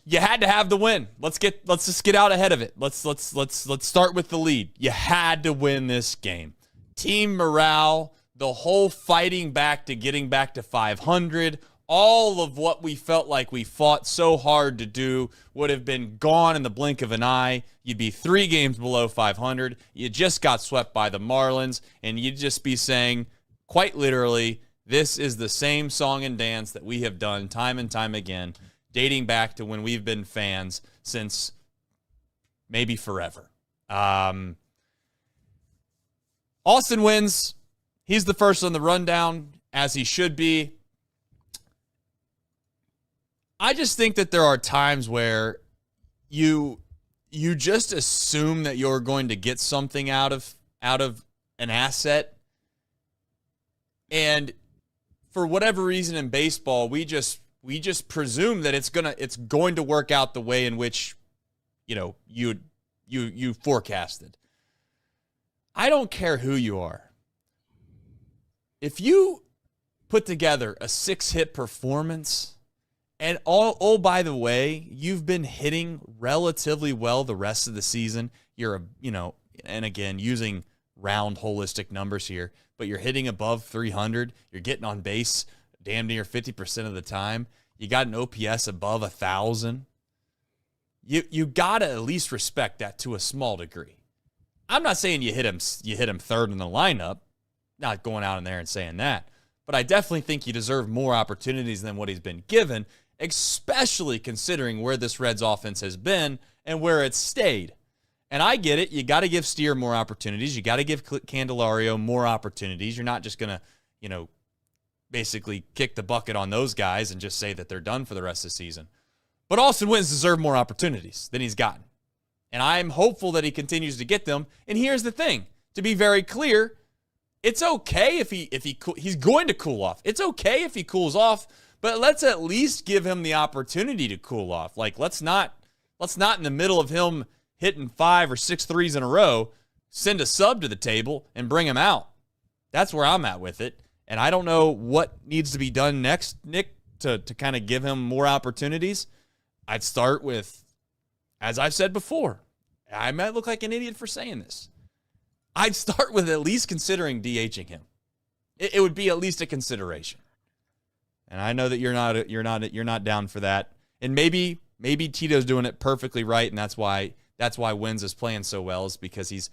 You had to have the win. Let's just get out ahead of it. Let's start with the lead. You had to win this game. Team morale, the whole fighting back to getting back to 500, all of what we felt like we fought so hard to do would have been gone in the blink of an eye. You'd be 3 games below 500. You just got swept by the Marlins, and you'd just be saying, quite literally, this is the same song and dance that we have done time and time again, dating back to when we've been fans since maybe forever. Austin Wynns. He's the first on the rundown, as he should be. I just think that there are times where you just assume that you're going to get something out of an asset. And for whatever reason in baseball, we just presume that it's going to work out the way in which, you forecasted. I don't care who you are. If you put together a 6-hit performance, and oh, by the way, you've been hitting relatively well the rest of the season, and again, using round holistic numbers here, but you're hitting above 300, you're getting on base damn near 50% of the time, you got an OPS above 1,000, you got to at least respect that to a small degree. I'm not saying you hit him third in the lineup, not going out in there and saying that, but I definitely think you deserve more opportunities than what he's been given, especially considering where this Reds offense has been and where it's stayed. And I get it. You got to give Steer more opportunities. You got to give Candelario more opportunities. You're not just going to, basically kick the bucket on those guys and just say that they're done for the rest of the season. But Austin Wynns deserves more opportunities than he's gotten. And I'm hopeful that he continues to get them. And here's the thing. To be very clear, it's okay if he's going to cool off. It's okay if he cools off, but let's at least give him the opportunity to cool off. Like, let's not in the middle of him hitting 5 or 6 threes in a row, send a sub to the table and bring him out. That's where I'm at with it. And I don't know what needs to be done next, Nick, to kind of give him more opportunities. I'd start with, as I've said before, I might look like an idiot for saying this, I'd start with at least considering DHing him. It would be at least a consideration. And I know that you're not down for that. And maybe Tito's doing it perfectly right, and that's why Wynns is playing so well, is because he's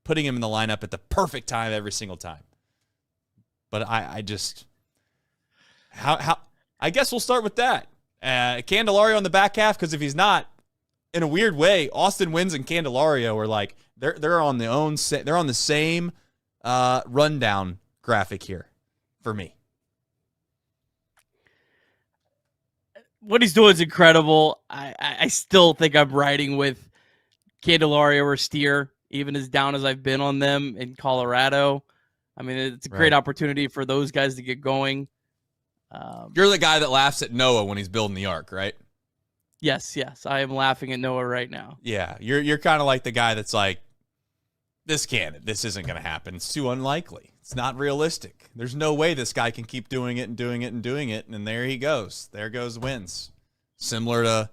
putting him in the lineup at the perfect time every single time. But I guess we'll start with that. Candelario on the back half, because if he's not, in a weird way, Austin Wynns and Candelario are like they're on the same rundown graphic here for me. What he's doing is incredible. I still think I'm riding with Candelario or Steer, even as down as I've been on them in Colorado. I mean, it's a great opportunity for those guys to get going. You're the guy that laughs at Noah when he's building the ark, right? Yes. I am laughing at Noah right now. Yeah, you're kind of like the guy that's like, this isn't going to happen. It's too unlikely. It's not realistic. There's no way this guy can keep doing it and doing it and doing it. And there he goes. There goes Wynns. Similar to,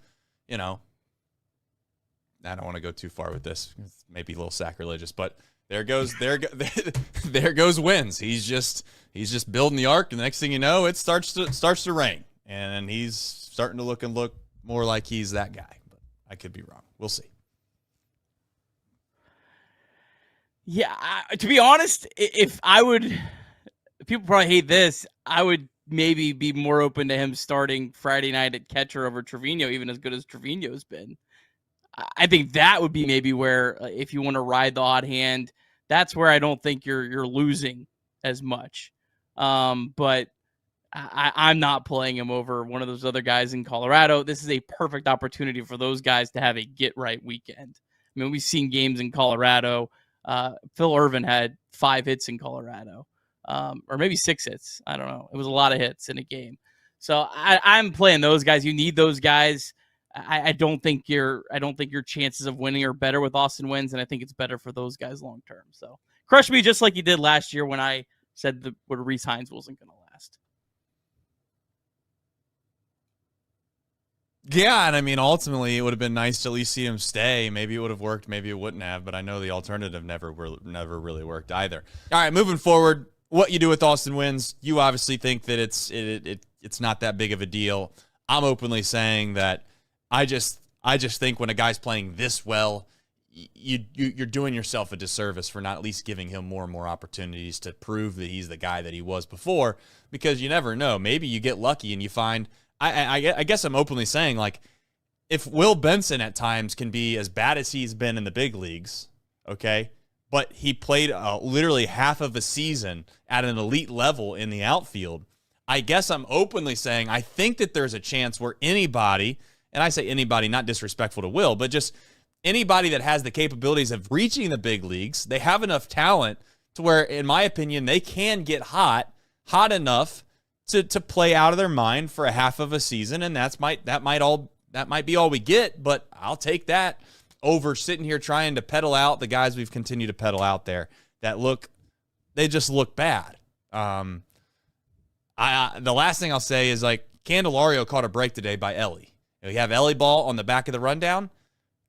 I don't want to go too far with this. It's maybe a little sacrilegious, but there goes Wynns. He's just building the ark, and the next thing you know, it starts to rain, and he's starting to look more like he's that guy. But I could be wrong. We'll see. Yeah, to be honest, people probably hate this, I would maybe be more open to him starting Friday night at catcher over Trevino, even as good as Trevino's been. I think that would be maybe where, if you want to ride the hot hand, that's where I don't think you're losing as much. But I'm not playing him over one of those other guys in Colorado. This is a perfect opportunity for those guys to have a get-right weekend. I mean, we've seen games in Colorado. Phil Irvin had 5 hits in Colorado, or maybe 6 hits. I don't know. It was a lot of hits in a game. So I'm playing those guys. You need those guys. I don't think your chances of winning are better with Austin Wynns, and I think it's better for those guys long term. So crush me just like you did last year when I said what Reese Hines wasn't going to last. Yeah, and I mean, ultimately, it would have been nice to at least see him stay. Maybe it would have worked, maybe it wouldn't have, but I know the alternative never really worked either. All right, moving forward, what you do with Austin Wynns, you obviously think that it's not that big of a deal. I'm openly saying that I just think when a guy's playing this well, you're doing yourself a disservice for not at least giving him more and more opportunities to prove that he's the guy that he was before, because you never know. Maybe you get lucky and you find – I guess I'm openly saying, like, if Will Benson at times can be as bad as he's been in the big leagues, okay, but he played literally half of a season at an elite level in the outfield, I guess I'm openly saying I think that there's a chance where anybody, and I say anybody, not disrespectful to Will, but just anybody that has the capabilities of reaching the big leagues, they have enough talent to where, in my opinion, they can get hot enough to play out of their mind for a half of a season, and that might be all we get, but I'll take that over sitting here trying to pedal out the guys we've continued to pedal out there that they just look bad. The last thing I'll say is, like, Candelario caught a break today by Ellie. You have Ellie ball on the back of the rundown.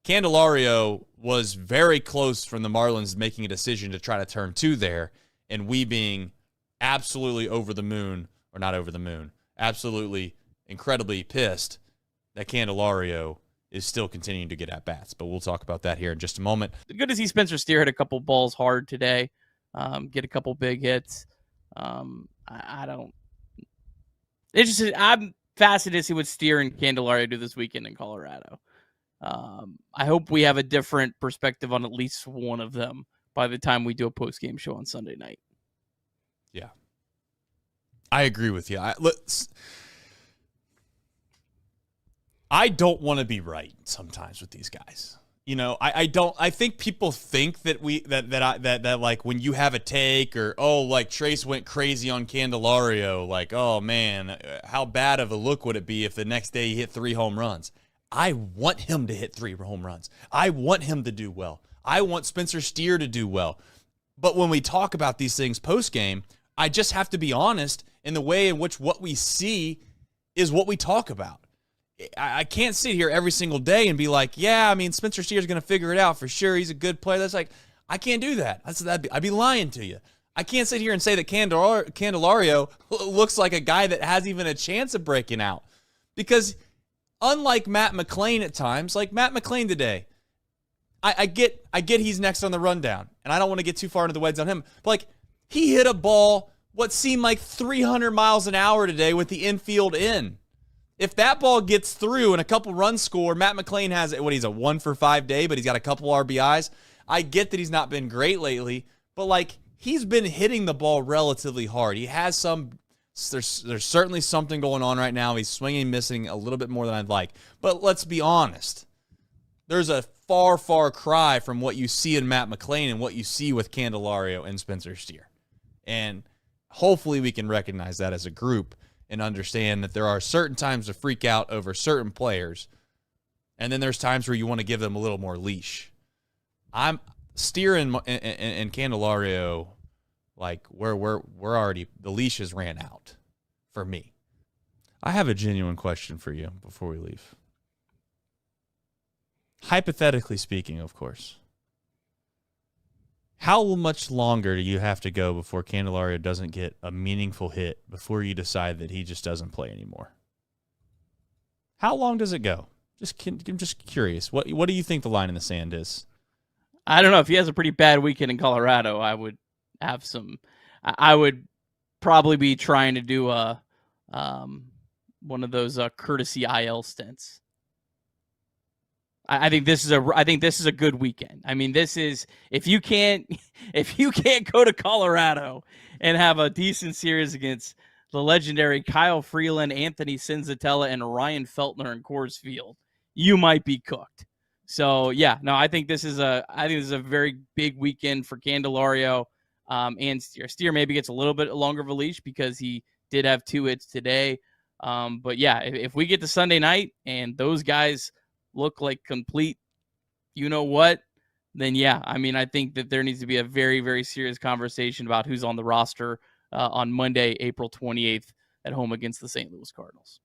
Candelario was very close from the Marlins making a decision to try to turn two there, and we being absolutely over the moon. Or not over the moon, absolutely incredibly pissed that Candelario is still continuing to get at-bats. But we'll talk about that here in just a moment. Good to see Spencer Steer hit a couple balls hard today, get a couple big hits. I'm fascinated to see what Steer and Candelario do this weekend in Colorado. I hope we have a different perspective on at least one of them by the time we do a post-game show on Sunday night. Yeah. I agree with you. I don't want to be right sometimes with these guys. You know, I think people think that that like when you have a take or, oh, like Trace went crazy on Candelario, like, oh man, how bad of a look would it be if the next day he hit 3 home runs? I want him to hit 3 home runs. I want him to do well. I want Spencer Steer to do well. But when we talk about these things post-game, I just have to be honest in the way in which what we see is what we talk about. I can't sit here every single day and be like, yeah, I mean, Spencer Steer's going to figure it out for sure. He's a good player. That's like, I can't do that. I'd be lying to you. I can't sit here and say that Candelario looks like a guy that has even a chance of breaking out. Because unlike Matt McClain at times, like Matt McClain today, I get he's next on the rundown, and I don't want to get too far into the weeds on him. But, like, he hit a ball what seemed like 300 miles an hour today with the infield in. If that ball gets through and a couple runs score, Matt McClain has, he's a 1 for 5 day, but he's got a couple RBIs. I get that he's not been great lately, but, like, he's been hitting the ball relatively hard. He has there's certainly something going on right now. He's swinging, missing a little bit more than I'd like. But let's be honest. There's a far, far cry from what you see in Matt McClain and what you see with Candelario and Spencer Steer. And hopefully we can recognize that as a group and understand that there are certain times to freak out over certain players, and then there's times where you want to give them a little more leash. I'm Steer and Candelario, like we're already, the leashes ran out for me. I have a genuine question for you before we leave. Hypothetically speaking, of course. How much longer do you have to go before Candelario doesn't get a meaningful hit before you decide that he just doesn't play anymore? How long does it go? I'm just curious. What do you think the line in the sand is? I don't know. If he has a pretty bad weekend in Colorado, I would probably be trying to do one of those courtesy IL stints. I think this is a good weekend. I mean, this is, if you can't go to Colorado and have a decent series against the legendary Kyle Freeland, Anthony Senzatella, and Ryan Feltner in Coors Field, you might be cooked. So yeah, no, I think this is a very big weekend for Candelario and Steer. Steer maybe gets a little bit longer of a leash because he did have 2 hits today. But yeah, if we get to Sunday night and those guys look like complete, you know what, then yeah, I mean, I think that there needs to be a very, very serious conversation about who's on the roster on Monday, April 28th at home against the St. Louis Cardinals.